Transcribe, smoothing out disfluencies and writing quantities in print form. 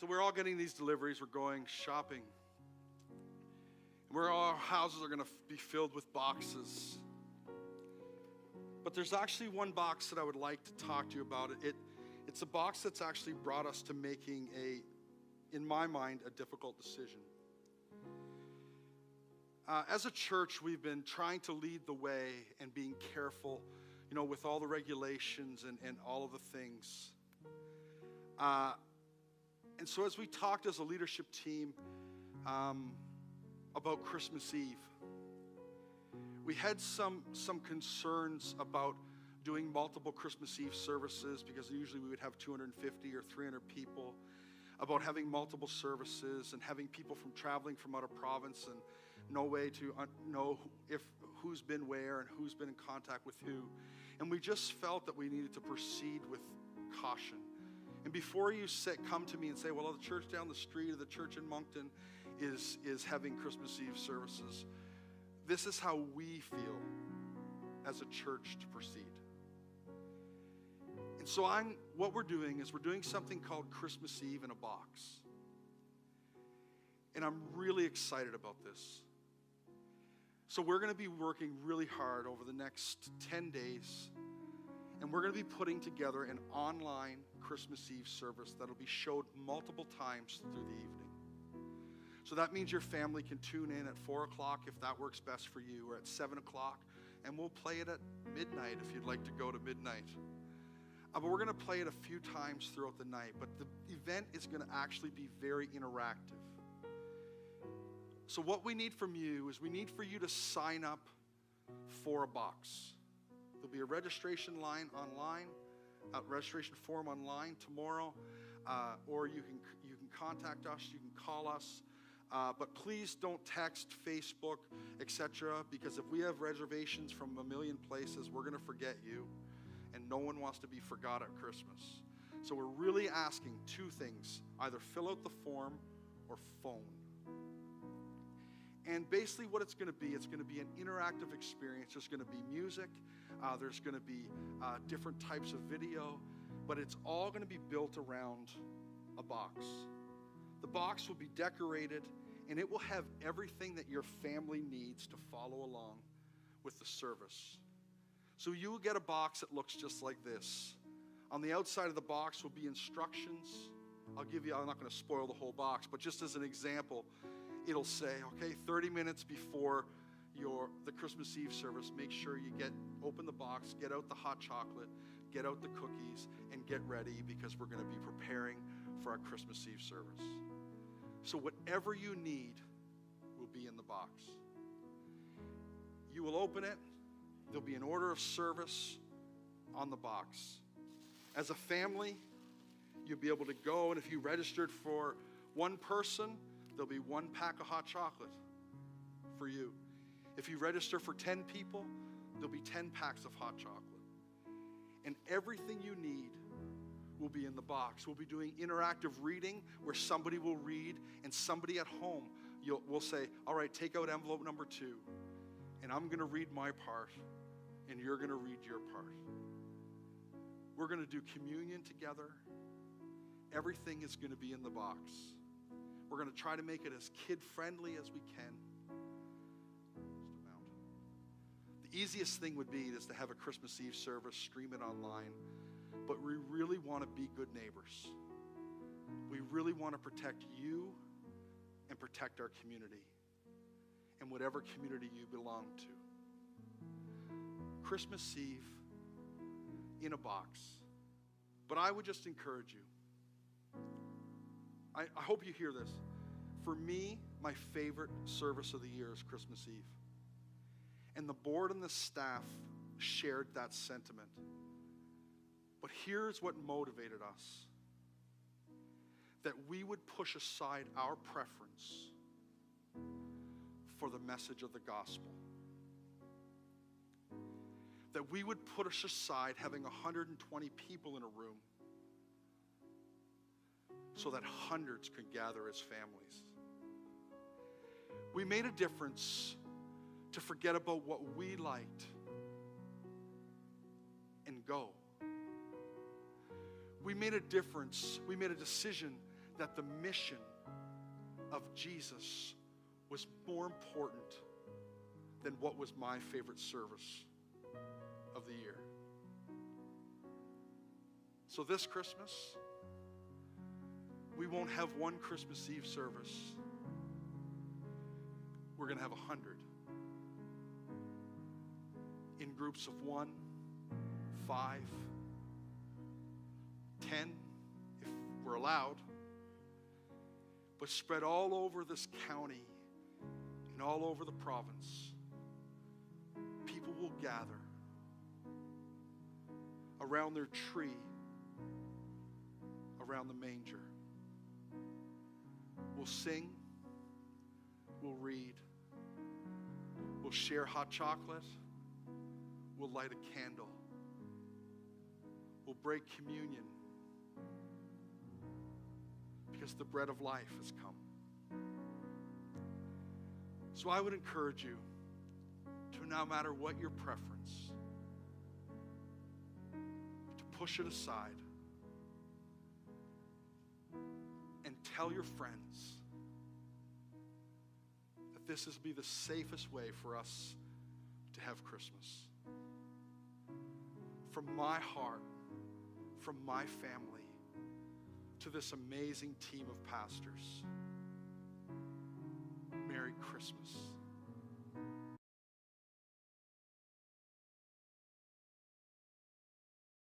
So we're all getting these deliveries. We're going shopping. Our houses are going to be filled with boxes. But there's actually one box that I would like to talk to you about. It's a box that's actually brought us to making in my mind, a difficult decision. As a church, we've been trying to lead the way and being careful, with all the regulations and all of the things. And so as we talked as a leadership team about Christmas Eve, we had some concerns about doing multiple Christmas Eve services, because usually we would have 250 or 300 people, about having multiple services and having people traveling from out of province and no way to know who's been where and who's been in contact with who. And we just felt that we needed to proceed with caution. And before you come to me and say, well, the church down the street or the church in Moncton is having Christmas Eve services, this is how we feel as a church to proceed. And so what we're doing is we're doing something called Christmas Eve in a box. And I'm really excited about this. So we're going to be working really hard over the next 10 days. And we're going to be putting together an online Christmas Eve service that'll be showed multiple times through the evening. So that means your family can tune in at 4 o'clock if that works best for you, or at 7 o'clock. And we'll play it at midnight if you'd like to go to midnight. But we're going to play it a few times throughout the night. But the event is going to actually be very interactive. So what we need from you is we need for you to sign up for a box. There'll be a registration line online, a registration form online tomorrow, or you can contact us, you can call us. But please don't text, Facebook, etc., because if we have reservations from a million places, we're going to forget you, and no one wants to be forgot at Christmas. So we're really asking two things: either fill out the form or phone. And basically what it's going to be an interactive experience. There's going to be music, there's going to be different types of video, but it's all going to be built around a box. The box will be decorated, and it will have everything that your family needs to follow along with the service. So you will get a box that looks just like this. On the outside of the box will be instructions. I'm not going to spoil the whole box, but just as an example, it'll say, 30 minutes before the Christmas Eve service, make sure you open the box, get out the hot chocolate, get out the cookies, and get ready, because we're going to be preparing for our Christmas Eve service. So whatever you need will be in the box. You will open it. There'll be an order of service on the box. As a family, you'll be able to go, and if you registered for one person, there'll be one pack of hot chocolate for you. If you register for 10 people, there'll be 10 packs of hot chocolate. And everything you need will be in the box. We'll be doing interactive reading where somebody will read, and somebody at home will say, all right, take out envelope number 2, and I'm going to read my part, and you're going to read your part. We're going to do communion together. Everything is going to be in the box. We're going to try to make it as kid-friendly as we can. The easiest thing would be is to have a Christmas Eve service, stream it online. But we really want to be good neighbors. We really want to protect you and protect our community and whatever community you belong to. Christmas Eve in a box. But I would just encourage you. I hope you hear this. For me, my favorite service of the year is Christmas Eve. And the board and the staff shared that sentiment. But here's what motivated us. That we would push aside our preference for the message of the gospel. That we would put aside having 120 people in a room so that hundreds could gather as families. We made a difference to forget about what we liked and go. We made a difference. We made a decision that the mission of Jesus was more important than what was my favorite service of the year. So this Christmas, we won't have one Christmas Eve service. We're going to have 100 in groups of 1, 5, 10, if we're allowed, but spread all over this county and all over the province. People will gather around their tree, around the manger. We'll sing, we'll read, we'll share hot chocolate, we'll light a candle, we'll break communion, because the bread of life has come. So I would encourage you to, no matter what your preference, to push it aside and tell your friends that this is be the safest way for us to have Christmas. From my heart, from my family, to this amazing team of pastors, Merry Christmas.